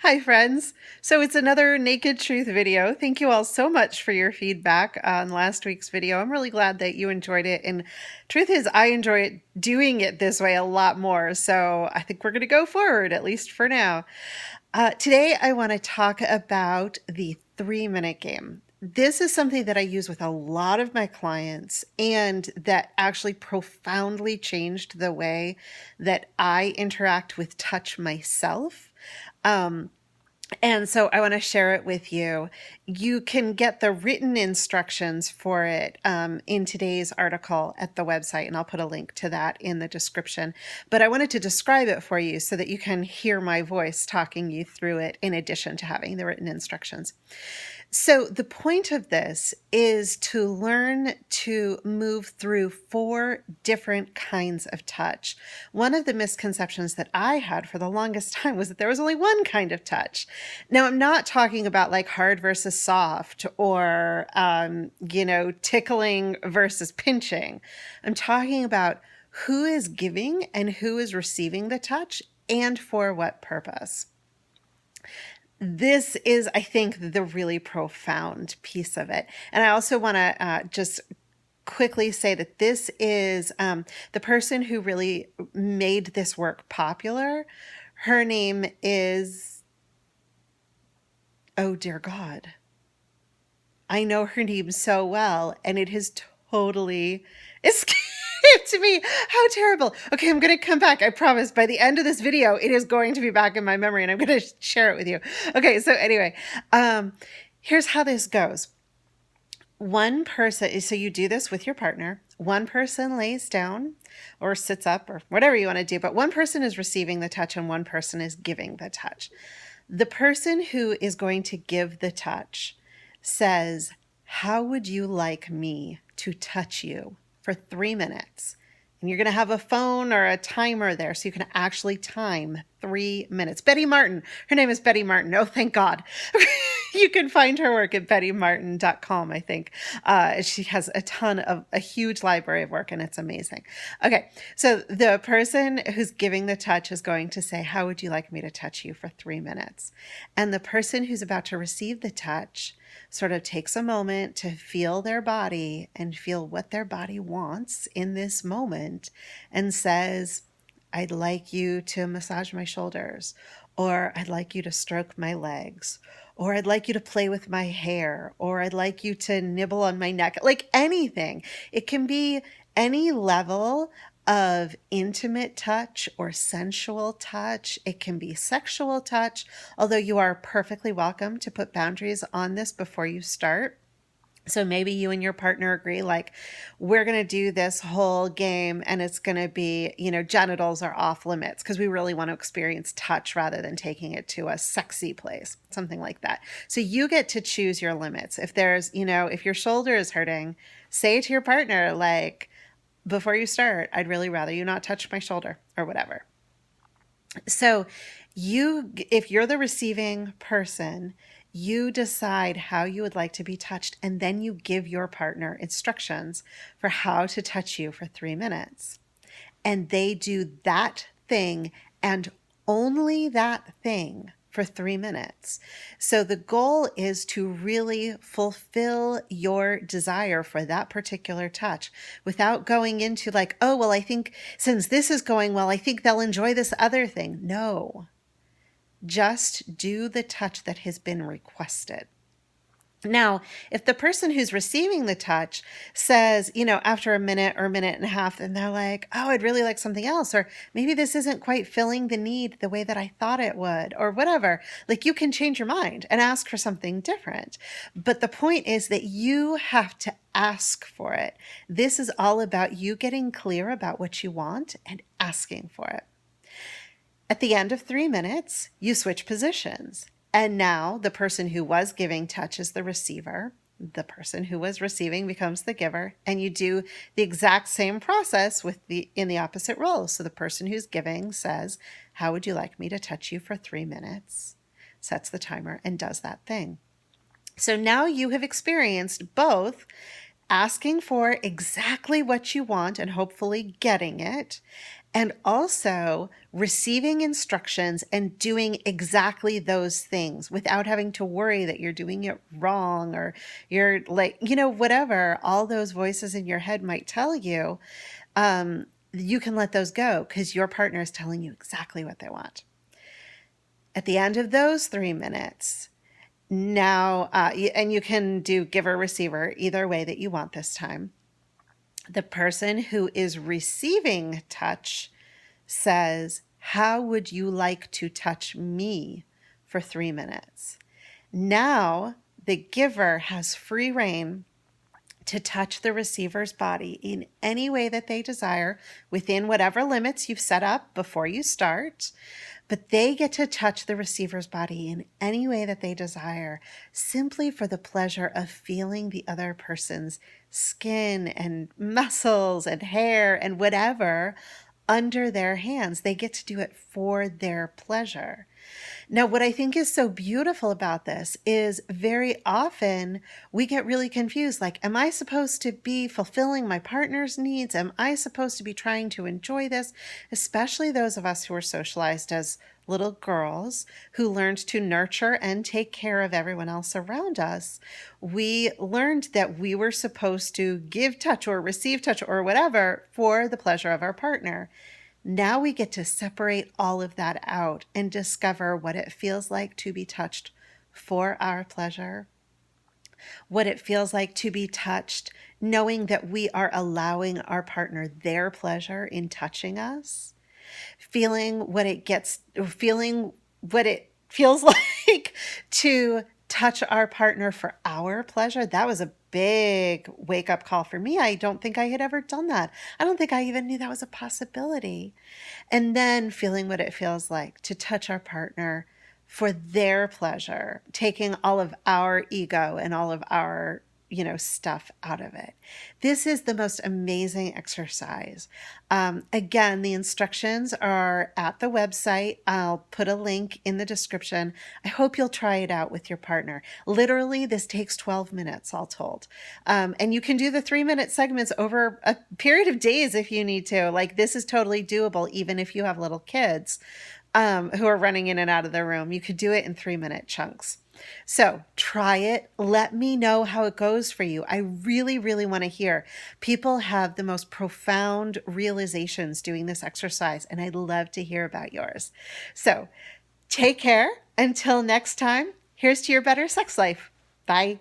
Hi, friends. So it's another Naked Truth video. Thank you all so much for your feedback on last week's video. I'm really glad that you enjoyed it. And truth is, I enjoy doing it this way a lot more. So I think we're going to go forward, at least for now. Today, I want to talk about the 3-minute game. This is something that I use with a lot of my clients and that actually profoundly changed the way that I interact with touch myself. And so I want to share it with you. You can get the written instructions for it in today's article at the website, and I'll put a link to that in the description. But I wanted to describe it for you so that you can hear my voice talking you through it in addition to having the written instructions. So the point of this is to learn to move through 4 different kinds of touch. One of the misconceptions that I had for the longest time was that there was only one kind of touch. Now, I'm not talking about like hard versus soft or, tickling versus pinching. I'm talking about who is giving and who is receiving the touch and for what purpose. This is, I think, the really profound piece of it. And I also want to just quickly say that this is the person who really made this work popular. Her name is, oh dear God, I know her name so well, and it has totally escaped me. How terrible. Okay, I'm going to come back. I promise by the end of this video, it is going to be back in my memory and I'm going to share it with you. Okay, so anyway, here's how this goes. One person, so you do this with your partner. One person lays down or sits up or whatever you want to do, but one person is receiving the touch and one person is giving the touch. The person who is going to give the touch says, "How would you like me to touch you for 3 minutes?" And you're going to have a phone or a timer there so you can actually time 3 minutes. Betty Martin. Her name is Betty Martin. Oh, thank God. You can find her work at bettymartin.com, I think. She has a huge library of work, and it's amazing. Okay, so the person who's giving the touch is going to say, "How would you like me to touch you for 3 minutes?" And the person who's about to receive the touch sort of takes a moment to feel their body and feel what their body wants in this moment and says, "I'd like you to massage my shoulders," or "I'd like you to stroke my legs," or "I'd like you to play with my hair," or "I'd like you to nibble on my neck," like anything. It can be any level of intimate touch or sensual touch. It can be sexual touch, although you are perfectly welcome to put boundaries on this before you start. So maybe you and your partner agree, like, we're going to do this whole game and it's going to be, genitals are off limits because we really want to experience touch rather than taking it to a sexy place, something like that. So you get to choose your limits. If there's, if your shoulder is hurting, say to your partner, like, before you start, "I'd really rather you not touch my shoulder," or whatever. So if you're the receiving person, you decide how you would like to be touched, and then you give your partner instructions for how to touch you for 3 minutes. And they do that thing and only that thing for 3 minutes. So the goal is to really fulfill your desire for that particular touch without going into like, "Oh, well, I think since this is going well, I think they'll enjoy this other thing." No, just do the touch that has been requested. Now, if the person who's receiving the touch says, after a minute or a minute and a half, and they're like, "Oh, I'd really like something else," or "Maybe this isn't quite filling the need the way that I thought it would," or whatever, like, you can change your mind and ask for something different. But the point is that you have to ask for it. This is all about you getting clear about what you want and asking for it. At the end of 3 minutes, you switch positions. And now the person who was giving touch is the receiver. The person who was receiving becomes the giver. And you do the exact same process in the opposite role. So the person who's giving says, "How would you like me to touch you for 3 minutes?" Sets the timer and does that thing. So now you have experienced both asking for exactly what you want and hopefully getting it, And also receiving instructions and doing exactly those things without having to worry that you're doing it wrong, or you're like, whatever all those voices in your head might tell you. You can let those go because your partner is telling you exactly what they want. At the end of those 3 minutes, now, and you can do giver receiver either way that you want this time. The person who is receiving touch says, "How would you like to touch me for 3 minutes?" Now the giver has free reign to touch the receiver's body in any way that they desire within whatever limits you've set up before you start. But they get to touch the receiver's body in any way that they desire, simply for the pleasure of feeling the other person's skin and muscles and hair and whatever under their hands. They get to do it for their pleasure. Now, what I think is so beautiful about this is very often we get really confused. Like, am I supposed to be fulfilling my partner's needs? Am I supposed to be trying to enjoy this? Especially those of us who were socialized as little girls who learned to nurture and take care of everyone else around us. We learned that we were supposed to give touch or receive touch or whatever for the pleasure of our partner. Now we get to separate all of that out and discover what it feels like to be touched for our pleasure, what it feels like to be touched, knowing that we are allowing our partner their pleasure in touching us, feeling what it feels like to touch our partner for our pleasure. That was a big wake up call for me. I don't think I had ever done that. I don't think I even knew that was a possibility. And then feeling what it feels like to touch our partner for their pleasure, taking all of our ego and all of our stuff out of it. This is the most amazing exercise. Again, the instructions are at the website. I'll put a link in the description. I hope you'll try it out with your partner. Literally, this takes 12 minutes, all told. And you can do the 3-minute segments over a period of days if you need to. Like, this is totally doable, even if you have little kids who are running in and out of the room. You could do it in 3-minute chunks. So try it. Let me know how it goes for you. I really, really want to hear. People have the most profound realizations doing this exercise, and I'd love to hear about yours. So take care. Until next time, here's to your better sex life. Bye.